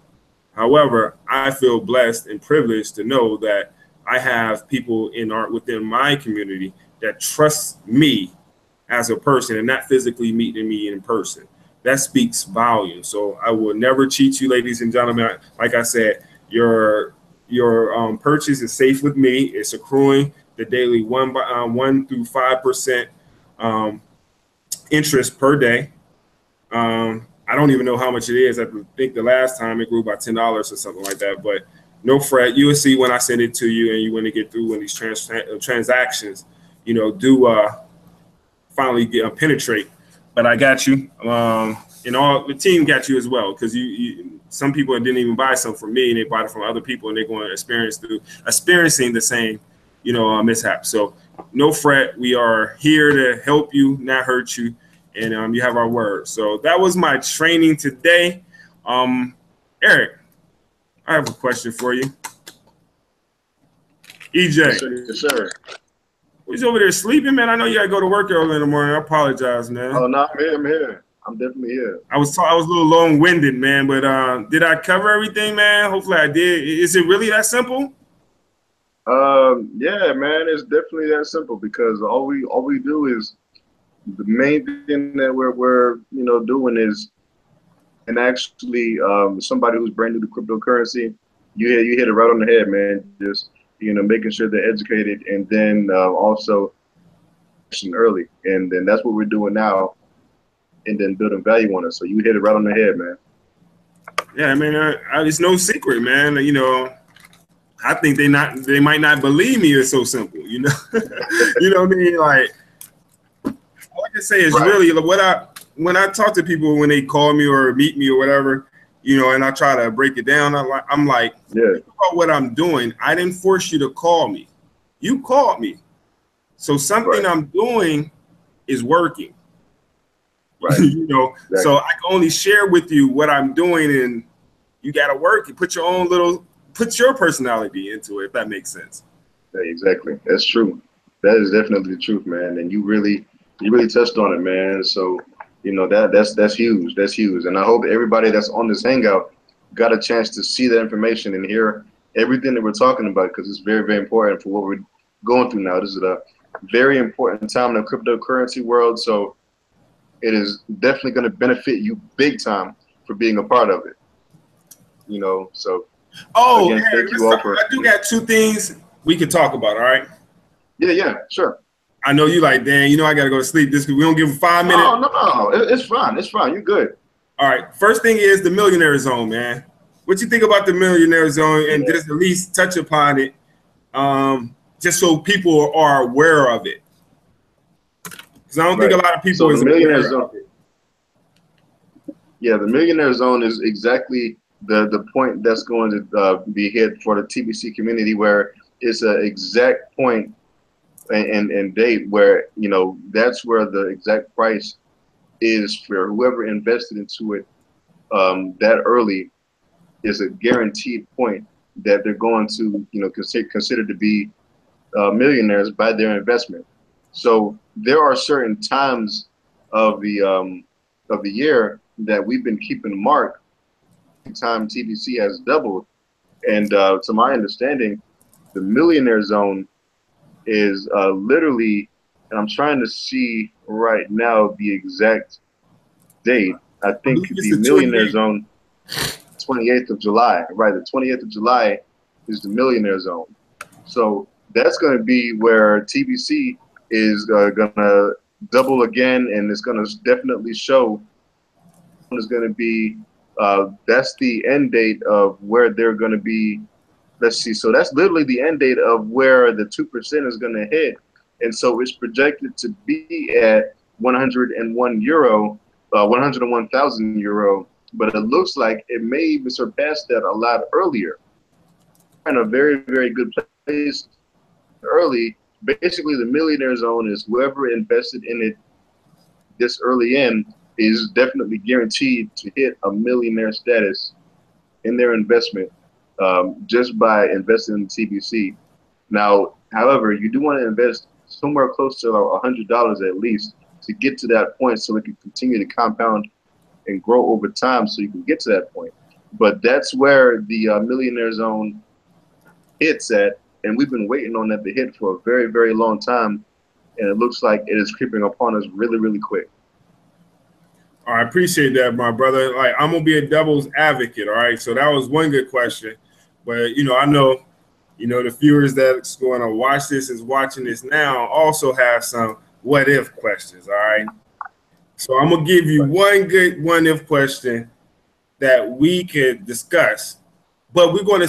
[SPEAKER 2] However, I feel blessed and privileged to know that I have people within my community that trust me as a person and not physically meeting me in person. That speaks volumes. So I will never cheat you, ladies and gentlemen. Like I said, your purchase is safe with me. It's accruing the daily 1 through 5% interest per day. I don't even know how much it is. I think the last time it grew by $10 or something like that. But no fret. You will see when I send it to you, and you want to get through when these transactions, you know, do finally penetrate. But I got you, and all the team got you as well, because you some people didn't even buy some from me, and they bought it from other people, and they're going to experiencing the same, you know, mishap. So no fret. We are here to help you, not hurt you. And you have our word. So that was my training today. Eric, I have a question for you. EJ.
[SPEAKER 1] Yes, sir.
[SPEAKER 2] He's over there sleeping, man. I know you gotta go to work early in the morning. I apologize, man.
[SPEAKER 1] Oh no, I'm here. I'm definitely here.
[SPEAKER 2] I was a little long-winded, man, but did I cover everything, man? Hopefully I did. Is it really that simple?
[SPEAKER 1] Yeah, man, it's definitely that simple, because all we do is, the main thing that we're you know doing is, and actually somebody who's brand new to cryptocurrency, you hit it right on the head, man. Just, you know, making sure they're educated, and then also early, and then that's what we're doing now, and then building value on it. So you hit it right on the head, man.
[SPEAKER 2] Yeah, I mean, it's no secret, man. You know, I think they might not believe me. It's so simple, you know. You know what I mean? Like, all I can say is really when I talk to people, when they call me or meet me or whatever, you know, and I try to break it down, I'm like, yeah, about what I'm doing. I didn't force you to call me. You called me. So something I'm doing is working. Right. You know, exactly. So I can only share with you what I'm doing, and you got to work and put your personality into it, if that makes sense.
[SPEAKER 1] Yeah, exactly. That's true. That is definitely the truth, man. And you really touched on it, man. So, you know, that's huge. That's huge. And I hope everybody that's on this hangout got a chance to see that information and hear everything that we're talking about, because it's very, very important for what we're going through now. This is a very important time in the cryptocurrency world. So it is definitely going to benefit you big time for being a part of it. You know, so.
[SPEAKER 2] Oh, again, Eric, I do got two things we could talk about. All right.
[SPEAKER 1] Yeah, sure.
[SPEAKER 2] I know you like, Dan, you know, I got to go to sleep. We don't give 5 minutes.
[SPEAKER 1] No. It's fine. It's fine. You're good.
[SPEAKER 2] All right. First thing is the Millionaire Zone, man. What you think about the Millionaire Zone, and just at least touch upon it, just so people are aware of it? Because I don't think a lot of people is aware of it.
[SPEAKER 1] Yeah, the Millionaire Zone is exactly the point that's going to be hit for the TBC community, where it's an exact point and date where, you know, that's where the exact price is for whoever invested into it that early. Is a guaranteed point that they're going to, you know, consider to be millionaires by their investment. So there are certain times of the year that we've been keeping mark. Time TBC has doubled, and to my understanding, the millionaire zone is literally, and I'm trying to see right now the exact date. I
[SPEAKER 2] I
[SPEAKER 1] think
[SPEAKER 2] believe it's
[SPEAKER 1] the
[SPEAKER 2] the
[SPEAKER 1] millionaire
[SPEAKER 2] 28th.
[SPEAKER 1] zone, 28th of July, right? The 28th of July is the millionaire zone. So that's going to be where TBC is going to double again, and it's going to definitely show. Is going to be that's the end date of where they're going to be. Let's see. So that's literally the end date of where the 2% is going to hit, and so it's projected to be at 101 euro, 101,000 euro. But it looks like it may even surpass that a lot earlier. In a very, very good place early. Basically, the millionaire zone is whoever invested in it this early in is definitely guaranteed to hit a millionaire status in their investment just by investing in TBC. Now, however, you do want to invest somewhere close to $100 at least to get to that point so it can continue to compound and grow over time so you can get to that point. But that's where the millionaire zone hits at, and we've been waiting on that to hit for a very, very long time, and it looks like it is creeping upon us really, really quick.
[SPEAKER 2] I appreciate that, my brother. Like, I'm gonna be a devil's advocate, all right? So that was one good question, but I know, the viewers that's going to watch this is watching this now also have some what if questions, all right? So I'm gonna give you one good what if question that we could discuss, but we're going to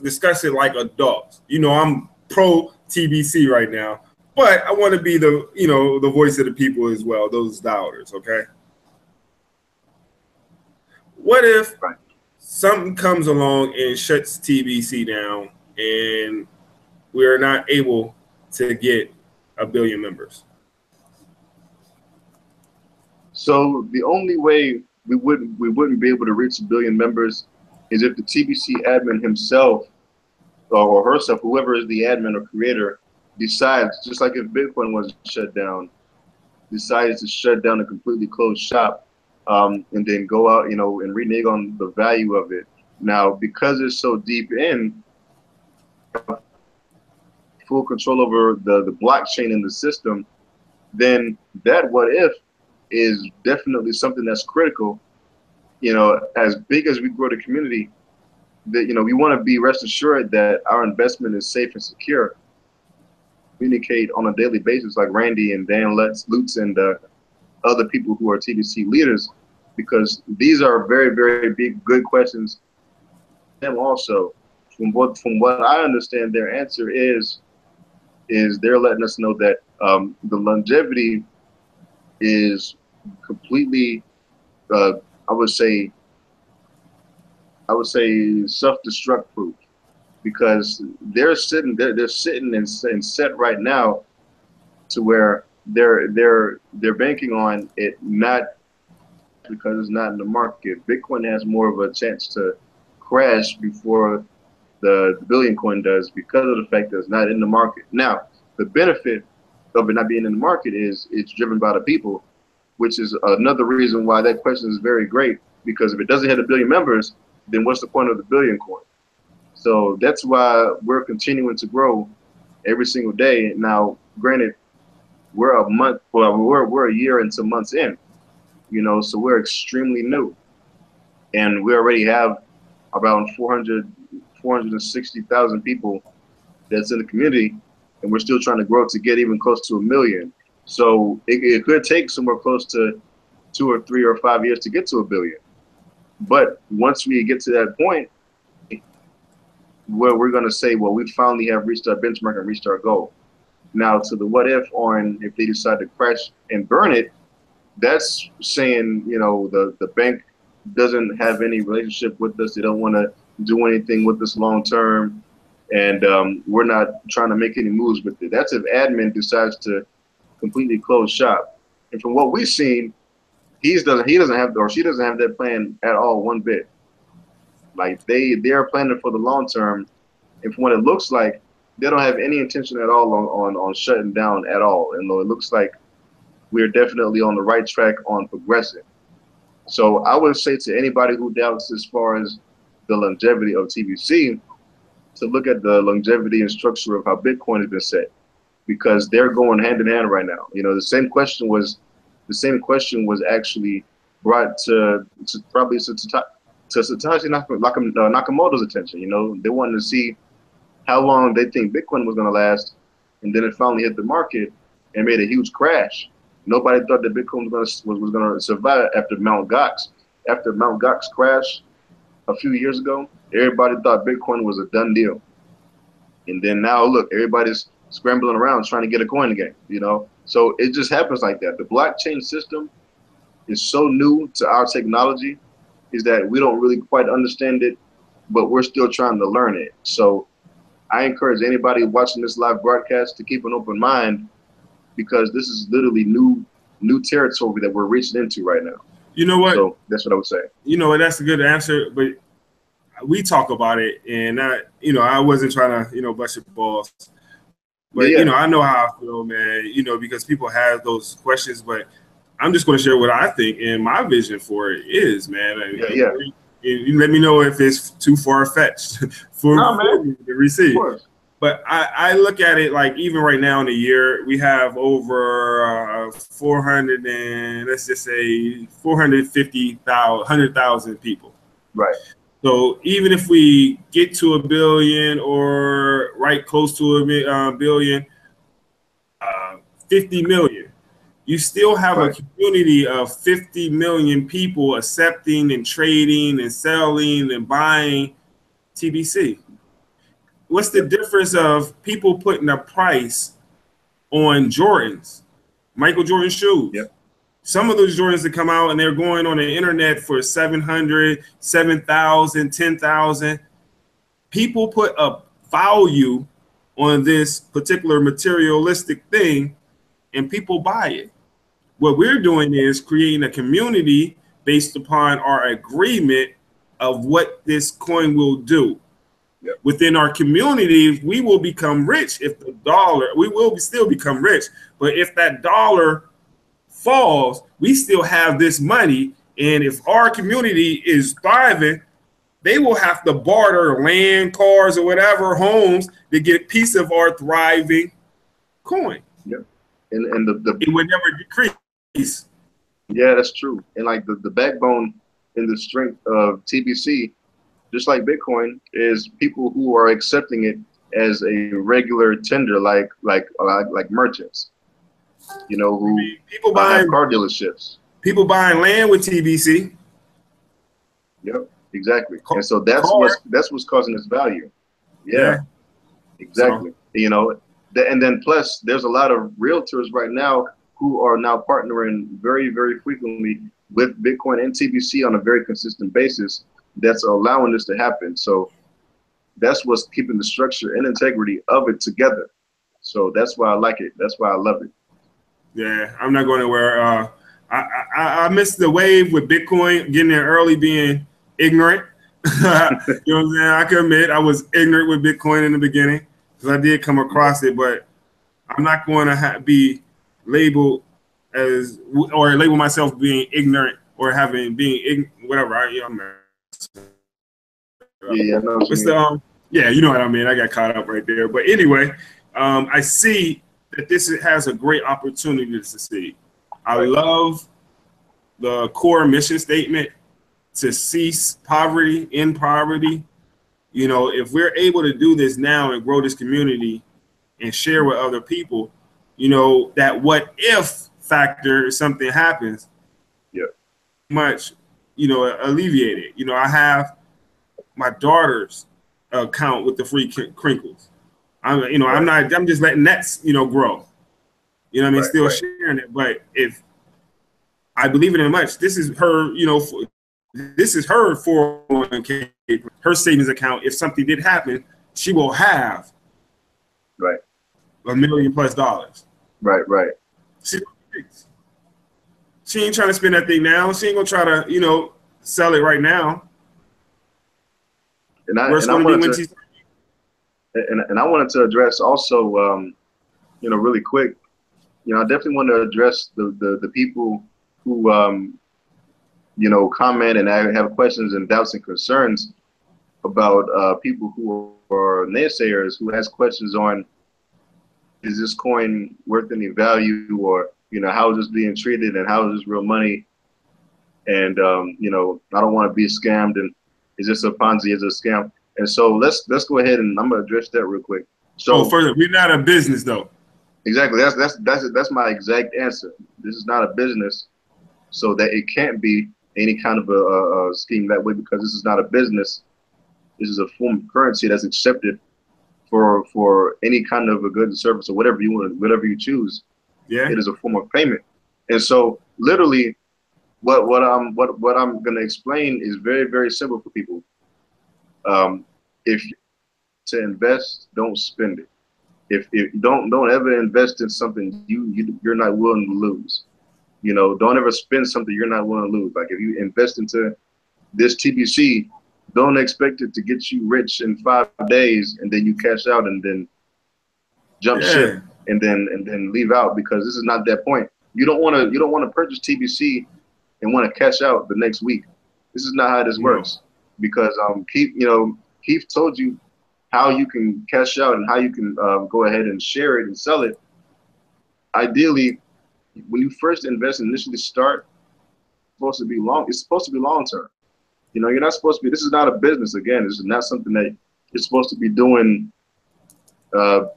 [SPEAKER 2] discuss it like adults. I'm pro TBC right now, but I want to be the voice of the people as well, those doubters, okay? What if something comes along and shuts TBC down and we're not able to get 1 billion members?
[SPEAKER 1] So the only way we wouldn't be able to reach 1 billion members is if the TBC admin himself or herself, whoever is the admin or creator, decides, just like if Bitcoin was shut down, decides to shut down and completely close shop, and then go out, and renege on the value of it. Now, because it's so deep in, full control over the blockchain in the system, then that what if is definitely something that's critical. As big as we grow the community, that we want to be rest assured that our investment is safe and secure. Communicate on a daily basis, like Randy and Dan Lutz and other people who are TBC leaders, because these are very, very big, good questions. Them also, from what I understand, their answer is they're letting us know that the longevity is completely, I would say self-destruct proof, because they're sitting and set right now to where they're banking on it, not because it's not in the market. Bitcoin has more of a chance to crash before the billion coin does because of the fact that it's not in the market. Now, the benefit of it not being in the market is it's driven by the people, which is another reason why that question is very great, because if it doesn't hit 1 billion members, then what's the point of the billion coin? So that's why we're continuing to grow every single day. Now, granted, we're a year into months in, so we're extremely new, and we already have about 460,000 people that's in the community, and we're still trying to grow to get even close to 1 million. So it could take somewhere close to 2 or 3 or 5 years to get to 1 billion. But once we get to that point, where we're going to say, well, we finally have reached our benchmark and reached our goal. Now, to the what if on if they decide to crash and burn it, that's saying, the bank doesn't have any relationship with us. They don't want to do anything with us long term, and we're not trying to make any moves with it. That's if admin decides to completely close shop. And from what we've seen, he doesn't have, or she doesn't have that plan at all, one bit. Like they're planning for the long term, and from what it looks like, they don't have any intention at all on shutting down at all. And it looks like we're definitely on the right track on progressing. So I would say to anybody who doubts as far as the longevity of TBC, to look at the longevity and structure of how Bitcoin has been set, because they're going hand in hand right now. You know, the same question was actually brought to Satoshi Nakamoto's attention. You know, they wanted to see how long they think Bitcoin was going to last, and then it finally hit the market and made a huge crash. Nobody thought that Bitcoin was going to survive after Mt. Gox. After Mt. Gox crashed a few years ago, everybody thought Bitcoin was a done deal. And then now, look, everybody's scrambling around trying to get a coin again, you know? So it just happens like that. The blockchain system is so new to our technology is that we don't really quite understand it, but we're still trying to learn it. So I encourage anybody watching this live broadcast to keep an open mind, because this is literally new territory that we're reaching into right now.
[SPEAKER 2] You know what?
[SPEAKER 1] So that's what I would say.
[SPEAKER 2] You know, that's a good answer, but we talk about it, and I wasn't trying to, bust your balls. But,
[SPEAKER 1] yeah.
[SPEAKER 2] I know how I feel, man, because people have those questions, but I'm just going to share what I think and my vision for it is, man. You let me know if it's too far-fetched for me to receive. But I look at it like even right now in a year, we have over 100,000 people.
[SPEAKER 1] Right.
[SPEAKER 2] So even if we get to 1 billion or right close to a billion, 50 million, you still have a community of 50 million people accepting and trading and selling and buying TBC. What's the difference of people putting a price on Jordans, Michael Jordan shoes?
[SPEAKER 1] Yep.
[SPEAKER 2] Some of those Jordans that come out and they're going on the internet for 700, 7,000, 10,000. People put a value on this particular materialistic thing and people buy it. What we're doing is creating a community based upon our agreement of what this coin will do. Yep. Within our community, we will become rich if the dollar, we will still become rich. But if that dollar falls, we still have this money. And if our community is thriving, they will have to barter land, cars, or whatever, homes to get a piece of our thriving coin.
[SPEAKER 1] Yep. And
[SPEAKER 2] it would never decrease.
[SPEAKER 1] Yeah, that's true. And like the backbone and the strength of TBC, just like Bitcoin, is people who are accepting it as a regular tender, like merchants, who
[SPEAKER 2] people buying
[SPEAKER 1] car dealerships.
[SPEAKER 2] People buying land with TBC.
[SPEAKER 1] Yep, exactly. And so that's what's causing its value. Yeah. Exactly. So, and then plus there's a lot of realtors right now who are now partnering very, very frequently with Bitcoin and TBC on a very consistent basis. That's allowing this to happen. So that's what's keeping the structure and integrity of it together. So that's why I like it. That's why I love it.
[SPEAKER 2] Yeah, I'm not going anywhere. I missed the wave with Bitcoin, getting there early, being ignorant. You know what I'm saying? I can admit I was ignorant with Bitcoin in the beginning because I did come across it, but I'm not going to be labeled as or label myself being ignorant or being whatever.
[SPEAKER 1] Yeah,
[SPEAKER 2] you know what I mean. I got caught up right there. But anyway, I see that this has a great opportunity to succeed. I love the core mission statement to cease poverty, end poverty. If we're able to do this now and grow this community and share with other people, that what if factor, if something happens, much, alleviated. I have my daughter's account with the free crinkles. I'm just letting that, grow. Still sharing it. But if I believe it in much, this is her, this is her 401k, her savings account. If something did happen, she will have $1 million+ dollars.
[SPEAKER 1] Right.
[SPEAKER 2] She ain't trying to spend that thing now. She ain't gonna try to, sell it right now.
[SPEAKER 1] And I and I wanted to address also, really quick, I definitely want to address the people who, comment and have questions and doubts and concerns about people who are naysayers who ask questions on, is this coin worth any value, or how is this being treated, and how is this real money, and I don't want to be scammed, and is this a Ponzi, is it a scam? And so let's go ahead, and I'm gonna address that real quick. So
[SPEAKER 2] further, we're not a business though.
[SPEAKER 1] Exactly. That's my exact answer. This is not a business, so that it can't be any kind of a scheme that way, because this is not a business. This is a form of currency that's accepted for any kind of a good and service, or whatever you want, whatever you choose.
[SPEAKER 2] Yeah.
[SPEAKER 1] It is a form of payment. And so literally what I'm gonna explain is very, very simple for people. If to invest, don't spend it. If don't ever invest in something you're not willing to lose. Don't ever spend something you're not willing to lose. Like if you invest into this TBC, don't expect it to get you rich in 5 days, and then you cash out and then jump ship and then leave out, because this is not that point. You don't want to purchase TBC and want to cash out the next week. This is not how this works, because Keith told you how you can cash out and how you can go ahead and share it and sell it. Ideally, when you first invest and initially start, it's supposed to be long term. You're not supposed to be, this is not a business. Again, this is not something that you're supposed to be doing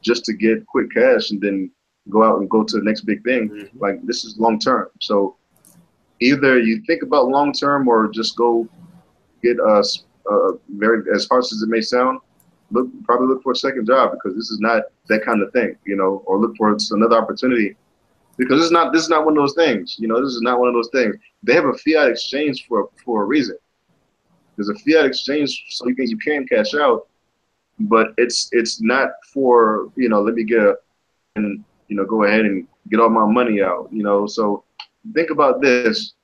[SPEAKER 1] just to get quick cash and then go out and go to the next big thing. Mm-hmm. Like, this is long term. So either you think about long term, or just go get very, as harsh as it may sound, probably look for a second job, because this is not that kind of thing, or look for another opportunity, because this is not one of those things. This is not one of those things. They have a fiat exchange for a reason. There's a fiat exchange so you can cash out, but it's not for, let me go ahead and get all my money out. So think about this.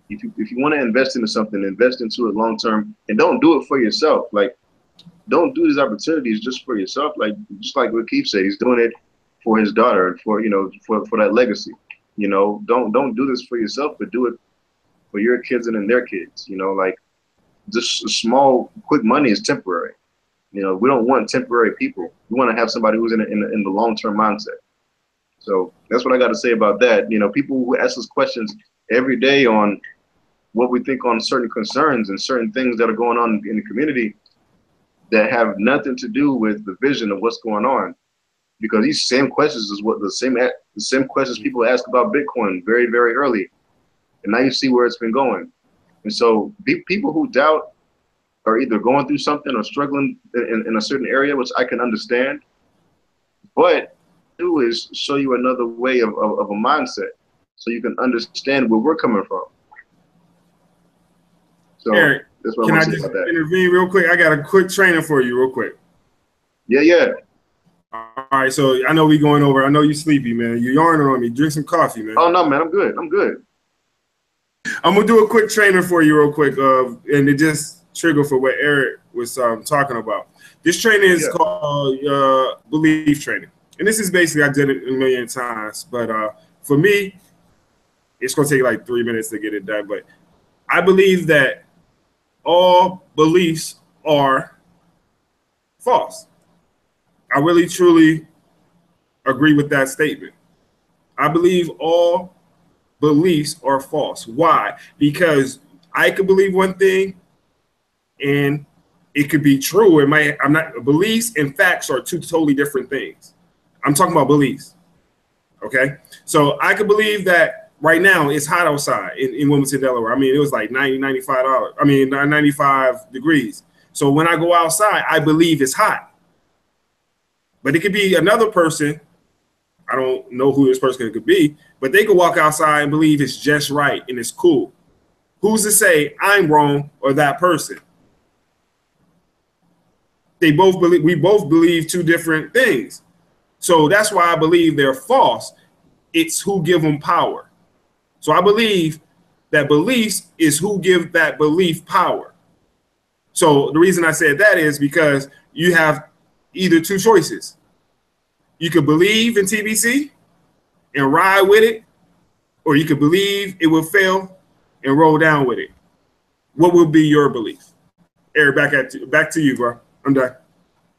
[SPEAKER 1] If you want to invest into something, invest into it long term, and don't do it for yourself. Like, don't do these opportunities just for yourself. Like, just like what Keith said, he's doing it for his daughter and for that legacy. Don't do this for yourself, but do it for your kids and then their kids. Like, just small, quick money is temporary. We don't want temporary people. We want to have somebody who's in the long-term mindset. So that's what I got to say about that. People who ask us questions every day on what we think on certain concerns and certain things that are going on in the community that have nothing to do with the vision of what's going on. Because these same questions is the same questions people ask about Bitcoin very, very early. And now you see where it's been going. And so people who doubt are either going through something or struggling in a certain area, which I can understand. But do is show you another way of a mindset, so you can understand where we're coming from. So
[SPEAKER 2] Eric,
[SPEAKER 1] that's what
[SPEAKER 2] can
[SPEAKER 1] I
[SPEAKER 2] I
[SPEAKER 1] want to
[SPEAKER 2] just
[SPEAKER 1] say about that.
[SPEAKER 2] intervene real quick? I got a quick training for you real quick.
[SPEAKER 1] Yeah.
[SPEAKER 2] All right, so I know we going over. I know you sleepy, man. You yarning on me. Drink some coffee, man.
[SPEAKER 1] Oh, no, man. I'm good.
[SPEAKER 2] I'm going to do a quick training for you real quick, and it just trigger for what Eric was talking about. This training is called belief training. And this is basically, I did it a million times, but for me, it's going to take like 3 minutes to get it done. But I believe that all beliefs are false. I really, truly agree with that statement. I believe all beliefs are false. Why? Because I could believe one thing and it could be true. Beliefs and facts are two totally different things. I'm talking about beliefs. Okay. So I could believe that right now it's hot outside in Wilmington, Delaware. I mean, it was like 95 degrees. So when I go outside, I believe it's hot. But it could be another person. I don't know who this person could be, but they could walk outside and believe it's just right and it's cool. Who's to say I'm wrong or that person? We both believe two different things. So that's why I believe they're false. It's who give them power. So I believe that beliefs is who give that belief power. So the reason I said that is because you have either two choices. You could believe in TBC and ride with it, or you could believe it will fail and roll down with it. What will be your belief? Eric, back to you, bro. I'm done.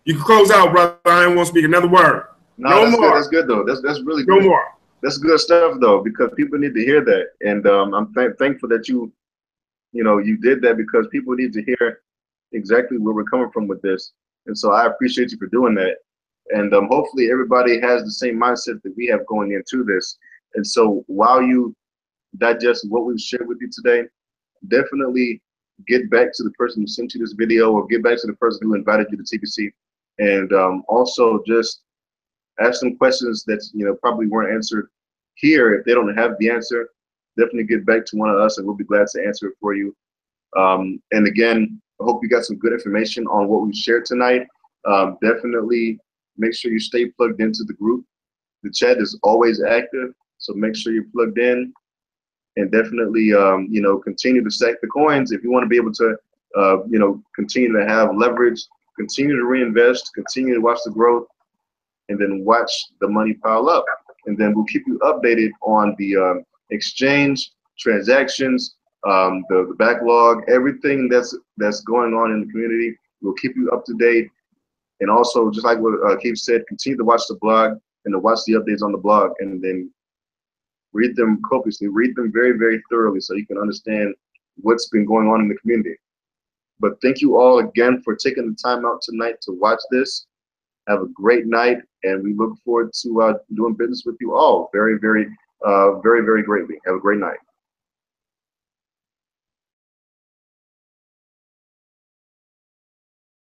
[SPEAKER 2] You can close out, brother. I don't want to speak another word.
[SPEAKER 1] No that's more. Good. That's good though. That's really good.
[SPEAKER 2] No more.
[SPEAKER 1] That's good stuff though, because people need to hear that, and I'm thankful that you did that, because people need to hear exactly where we're coming from with this, and so I appreciate you for doing that. And hopefully everybody has the same mindset that we have going into this. And so while you digest what we've shared with you today, definitely get back to the person who sent you this video, or get back to the person who invited you to TBC, and also just ask some questions that probably weren't answered here. If they don't have the answer, definitely get back to one of us, and we'll be glad to answer it for you. And again, I hope you got some good information on what we shared tonight. Definitely make sure you stay plugged into the group. The chat is always active, so make sure you're plugged in, and definitely continue to stack the coins. If you want to be able to continue to have leverage, continue to reinvest, continue to watch the growth, and then watch the money pile up. And then we'll keep you updated on the exchange, transactions, the backlog, everything that's going on in the community. We'll keep you up to date. And also, just like what Keith said, continue to watch the blog and to watch the updates on the blog, and then read them copiously, read them very, very thoroughly, so you can understand what's been going on in the community. But thank you all again for taking the time out tonight to watch this. Have a great night, and we look forward to doing business with you all very, very, very, very greatly. Have a great night.